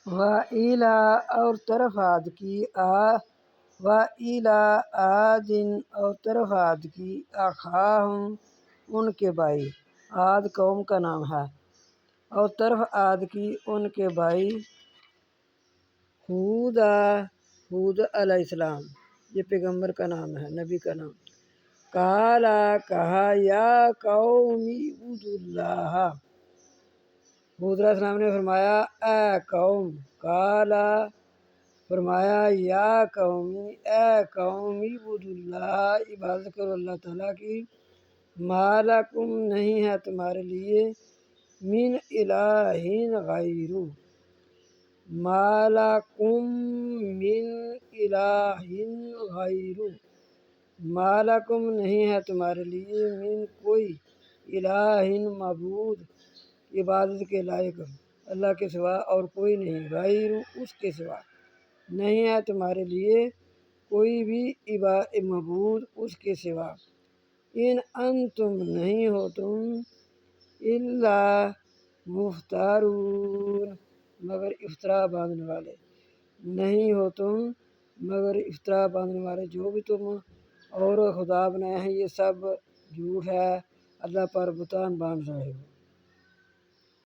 وَإِلَىٰ اور طرف عاد کی وَإِلَىٰ عَادٍ اور طرف عاد کی أَخَاهُمْ ان کے بھائی، عاد قوم کا نام ہے، اور طرف عاد کی ان کے بھائی ہود علیہ السلام، یہ پیغمبر کا نام ہے، نبی کا نام۔ قالا کہا یا قوم اعبدوا اللہ، ہود علیہ السلام نے فرمایا اے قوم، قالا فرمایا یا قومی اے قوم اعبدوا اللہ، عبادت کرو اللہ تعالیٰ کی، ما لکم نہیں ہے تمہارے لیے، من الہ غیر، ما لکم من الہ غیر، ما لکم نہیں ہے تمہارے لیے، من کوئی، الہ معبود عبادت کے لائق اللہ کے سوا اور کوئی نہیں، غیر اس کے سوا نہیں ہے تمہارے لیے کوئی بھی معبود اس کے سوا، ان انتم نہیں ہو تم، الا مفترون مگر افطرا باندھنے والے، نہیں ہو تم مگر افطرا باندھنے والے، جو بھی تم اور خدا بنائے ہیں یہ سب جھوٹ ہے، اللہ پر بہتان باندھ رہے ہو۔